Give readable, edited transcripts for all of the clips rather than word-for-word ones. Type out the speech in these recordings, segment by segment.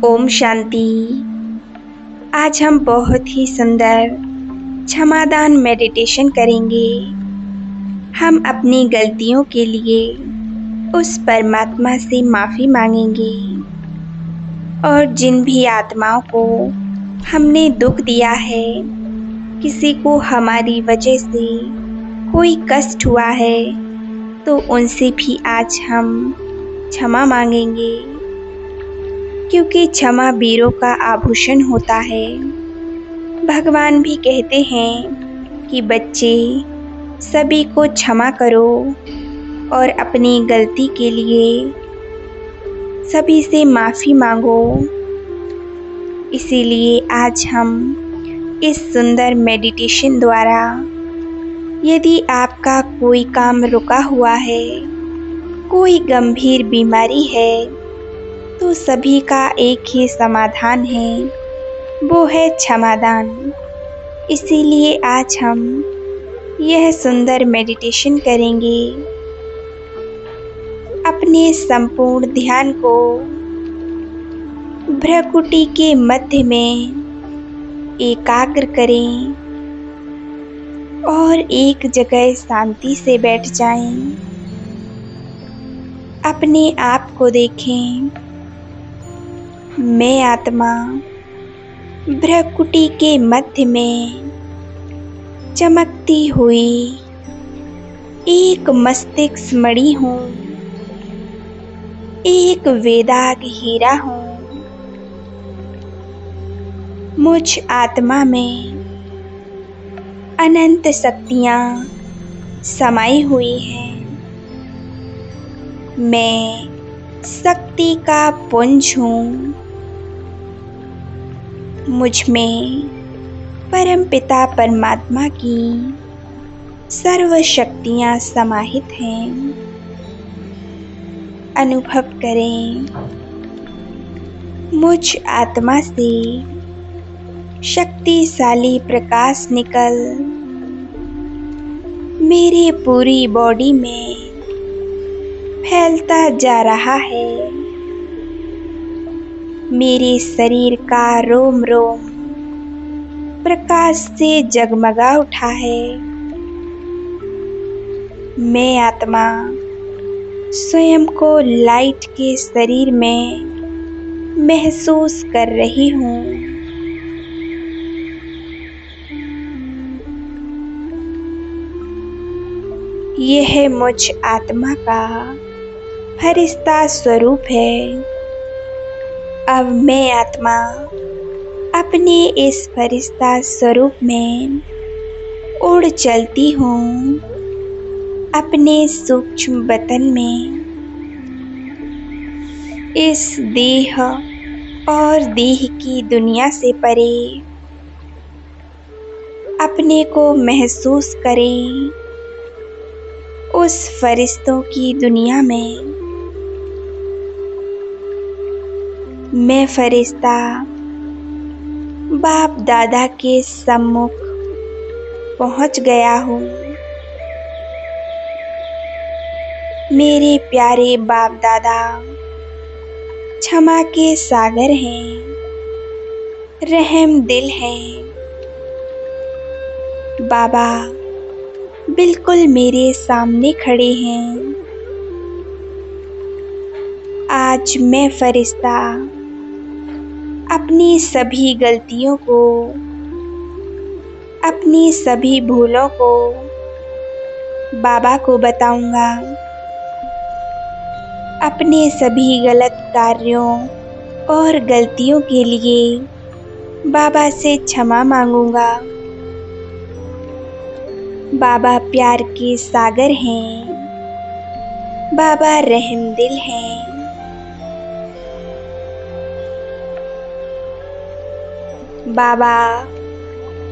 ओम शांति। आज हम बहुत ही सुंदर क्षमादान मेडिटेशन करेंगे। हम अपनी गलतियों के लिए उस परमात्मा से माफ़ी मांगेंगे और जिन भी आत्माओं को हमने दुख दिया है, किसी को हमारी वजह से कोई कष्ट हुआ है, तो उनसे भी आज हम क्षमा मांगेंगे, क्योंकि क्षमा वीरों का आभूषण होता है। भगवान भी कहते हैं कि बच्चे सभी को क्षमा करो और अपनी गलती के लिए सभी से माफ़ी मांगो। इसीलिए आज हम इस सुंदर मेडिटेशन द्वारा, यदि आपका कोई काम रुका हुआ है, कोई गंभीर बीमारी है, तो सभी का एक ही समाधान है, वो है क्षमादान। इसीलिए आज हम यह सुंदर मेडिटेशन करेंगे। अपने संपूर्ण ध्यान को भ्रकुटी के मध्य में एकाग्र करें और एक जगह शांति से बैठ जाएं। अपने आप को देखें। मैं आत्मा भ्रकुटी के मध्य में चमकती हुई एक मस्तिष्क मणि हूँ, एक वेदाग हीरा हूँ। मुझ आत्मा में अनंत शक्तियाँ समाई हुई हैं। मैं शक्ति का पुंज हूँ। मुझ में परमपिता परमात्मा की सर्व शक्तियाँ समाहित हैं। अनुभव करें, मुझ आत्मा से शक्तिशाली प्रकाश निकल मेरी पूरी बॉडी में फैलता जा रहा है। मेरे शरीर का रोम रोम प्रकाश से जगमगा उठा है। मैं आत्मा स्वयं को लाइट के शरीर में महसूस कर रही हूँ। यह मुझ आत्मा का फरिश्ता स्वरूप है। अब मैं आत्मा अपने इस फरिश्ता स्वरूप में उड़ चलती हूँ। अपने सूक्ष्म वतन में, इस देह और देह की दुनिया से परे अपने को महसूस करें उस फरिश्तों की दुनिया में। मैं फरिश्ता बाप दादा के सम्मुख पहुंच गया हूँ। मेरे प्यारे बाप दादा क्षमा के सागर हैं, रहम दिल हैं। बाबा बिल्कुल मेरे सामने खड़े हैं। आज मैं फरिश्ता अपनी सभी गलतियों को, अपनी सभी भूलों को बाबा को बताऊंगा। अपने सभी गलत कार्यों और गलतियों के लिए बाबा से क्षमा मांगूंगा। बाबा प्यार के सागर हैं। बाबा रहमदिल हैं। बाबा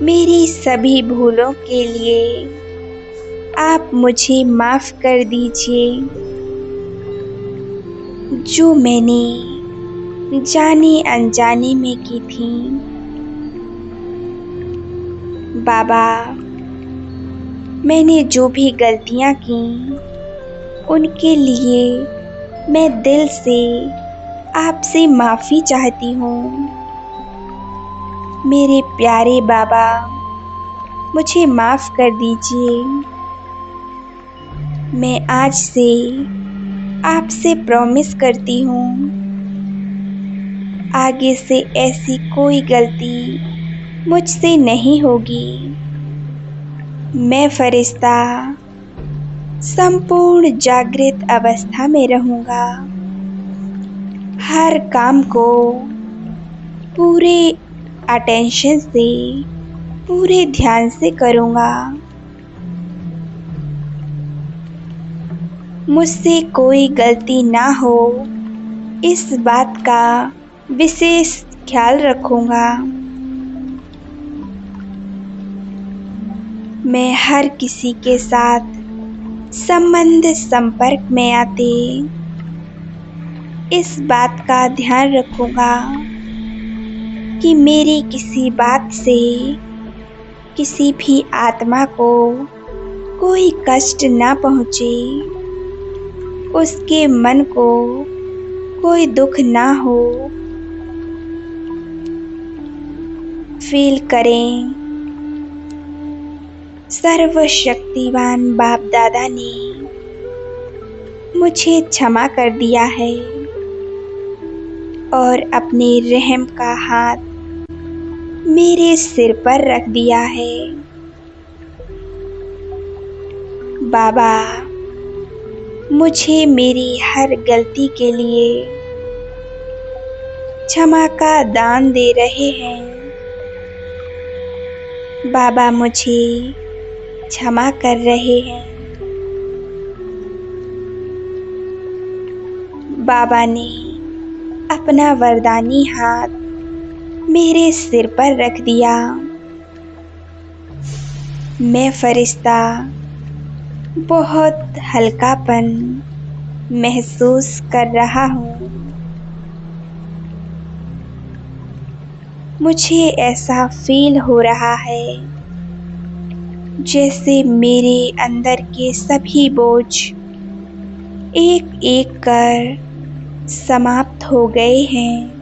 मेरी सभी भूलों के लिए आप मुझे माफ़ कर दीजिए, जो मैंने जाने अनजाने में की थी। बाबा मैंने जो भी गलतियाँ की, उनके लिए मैं दिल से आपसे माफ़ी चाहती हूँ। मेरे प्यारे बाबा, मुझे माफ़ कर दीजिए। मैं आज से आपसे प्रॉमिस करती हूँ, आगे से ऐसी कोई गलती मुझसे नहीं होगी। मैं फरिश्ता संपूर्ण जागृत अवस्था में रहूँगा। हर काम को पूरे अटेंशन से, पूरे ध्यान से करूँगा। मुझसे कोई गलती ना हो, इस बात का विशेष ख्याल रखूँगा। मैं हर किसी के साथ संबंध संपर्क में आते इस बात का ध्यान रखूँगा कि मेरी किसी बात से किसी भी आत्मा को कोई कष्ट ना पहुँचे, उसके मन को कोई दुख ना हो। फील करें, सर्वशक्तिवान बाप दादा ने मुझे क्षमा कर दिया है और अपने रहम का हाथ मेरे सिर पर रख दिया है। बाबा, मुझे मेरी हर गलती के लिए क्षमा का दान दे रहे हैं। बाबा मुझे क्षमा कर रहे हैं। बाबा ने अपना वरदानी हाथ मेरे सिर पर रख दिया। मैं फरिश्ता बहुत हल्कापन महसूस कर रहा हूँ। मुझे ऐसा फील हो रहा है जैसे मेरे अंदर के सभी बोझ एक एक कर समाप्त हो गए हैं।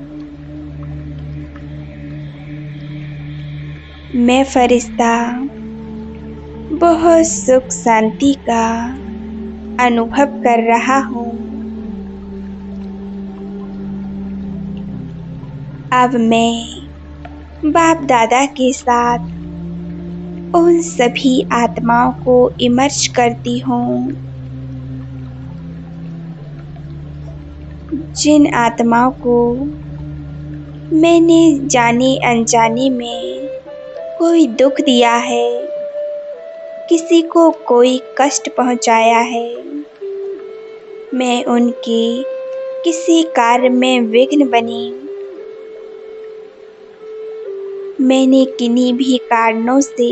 मैं फरिश्ता बहुत सुख शांति का अनुभव कर रहा हूँ। अब मैं बाप दादा के साथ उन सभी आत्माओं को इमर्ज करती हूँ जिन आत्माओं को मैंने जाने अनजाने में कोई दुख दिया है, किसी को कोई कष्ट पहुँचाया है। मैं उनके किसी कार्य में विघ्न बनी, मैंने किन्हीं भी कारणों से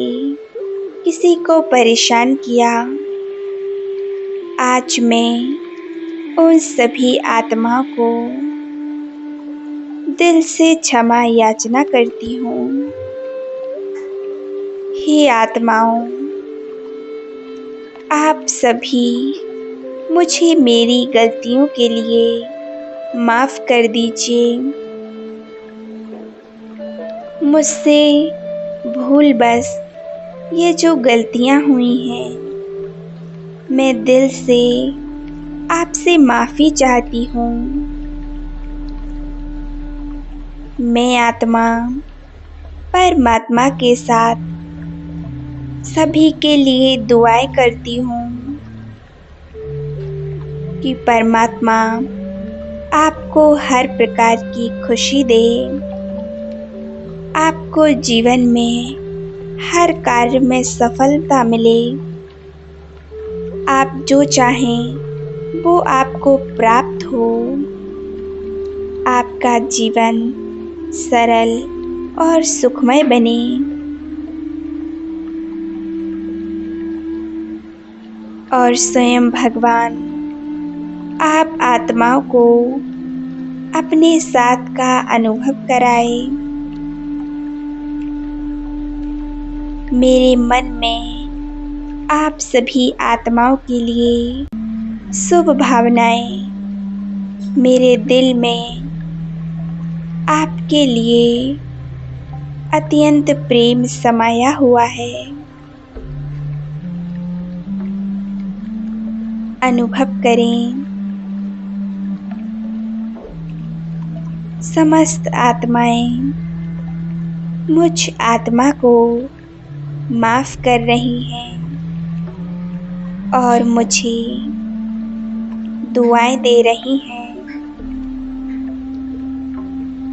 किसी को परेशान किया। आज मैं उन सभी आत्माओं को दिल से क्षमा याचना करती हूँ। हे आत्माओं, आप सभी मुझे मेरी गलतियों के लिए माफ़ कर दीजिए। मुझसे भूलवश ये जो गलतियाँ हुई हैं, मैं दिल से आपसे माफ़ी चाहती हूँ। मैं आत्मा परमात्मा के साथ सभी के लिए दुआएं करती हूँ कि परमात्मा आपको हर प्रकार की खुशी दे, आपको जीवन में हर कार्य में सफलता मिले। आप जो चाहें वो आपको प्राप्त हो। आपका जीवन सरल और सुखमय बने। और स्वयं भगवान आप आत्माओं को अपने साथ का अनुभव कराए। मेरे मन में आप सभी आत्माओं के लिए शुभ भावनाएं, मेरे दिल में आपके लिए अत्यंत प्रेम समाया हुआ है। अनुभव करें समस्त आत्माएं मुझ आत्मा को माफ कर रही हैं और मुझे दुआएं दे रही हैं।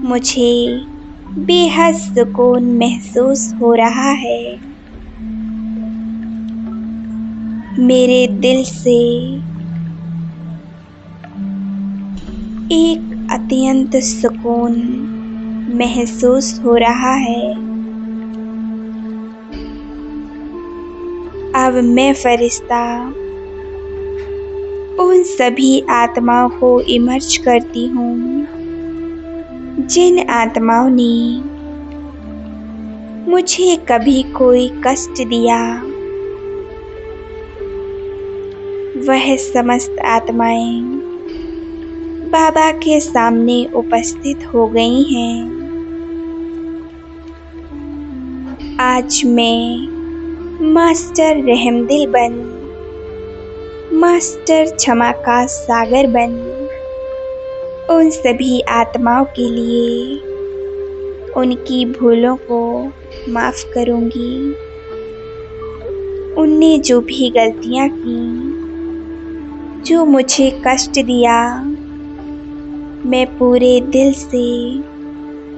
मुझे बेहद सुकून महसूस हो रहा है। मेरे दिल से एक अत्यंत सुकून महसूस हो रहा है। अब मैं फरिश्ता उन सभी आत्माओं को इमर्ज करती हूँ जिन आत्माओं ने मुझे कभी कोई कष्ट दिया। वह समस्त आत्माएं बाबा के सामने उपस्थित हो गई हैं। आज मैं मास्टर रहमदिल बन, मास्टर क्षमा का सागर बन उन सभी आत्माओं के लिए उनकी भूलों को माफ करूंगी। उनने जो भी गलतियां की, जो मुझे कष्ट दिया, मैं पूरे दिल से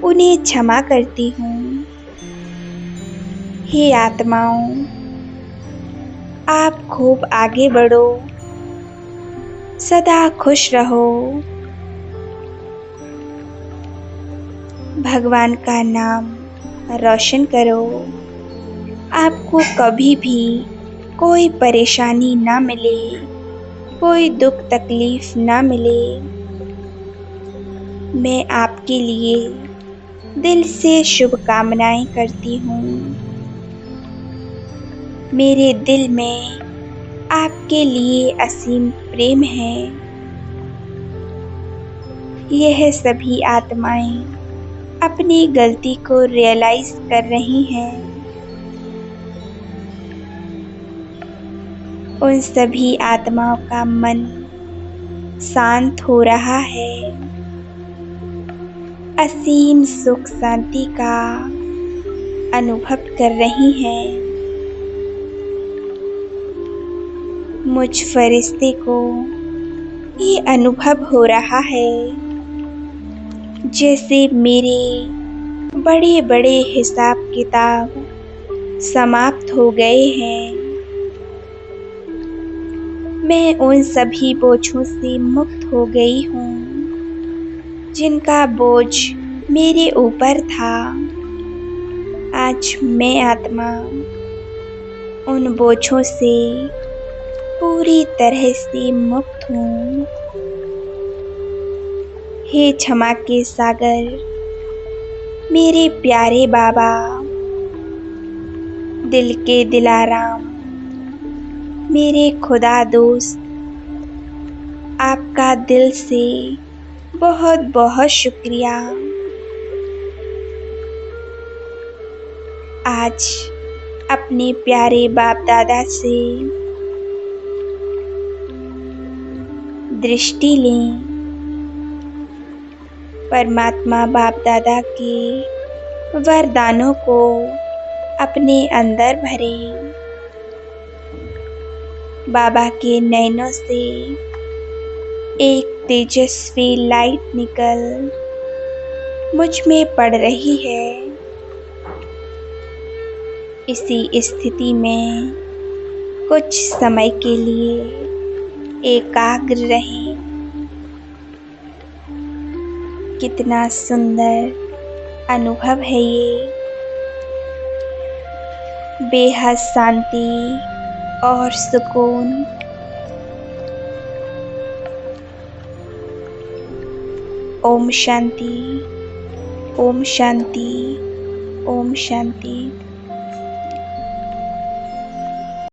उन्हें क्षमा करती हूँ। हे आत्माओं, आप खूब आगे बढ़ो, सदा खुश रहो। भगवान का नाम रोशन करो। आपको कभी भी कोई परेशानी ना मिले, कोई दुख तकलीफ ना मिले। मैं आपके लिए दिल से शुभकामनाएं करती हूँ। मेरे दिल में आपके लिए असीम प्रेम है। यह सभी आत्माएं अपनी गलती को रियलाइज कर रही हैं। उन सभी आत्माओं का मन शांत हो रहा है। असीम सुख शांति का अनुभव कर रही हैं। मुझ फरिश्ते को ये अनुभव हो रहा है जैसे मेरे बड़े बड़े हिसाब किताब समाप्त हो गए हैं। मैं उन सभी बोझों से मुक्त हो गई हूँ जिनका बोझ मेरे ऊपर था। आज मैं आत्मा उन बोझों से पूरी तरह से मुक्त हूँ। हे क्षमा के सागर, मेरे प्यारे बाबा, दिल के दिलाराम, मेरे खुदा दोस्त, आपका दिल से बहुत बहुत शुक्रिया। आज अपने प्यारे बाप दादा से दृष्टि लें। परमात्मा बाप दादा के वरदानों को अपने अंदर भरें। बाबा के नैनों से एक तेजस्वी लाइट निकल मुझ में पड़ रही है। इसी स्थिति में कुछ समय के लिए एकाग्र रहें। कितना सुंदर अनुभव है ये। बेहद शांति और सुकून। ओम शांति, ओम शांति, ओम शांति।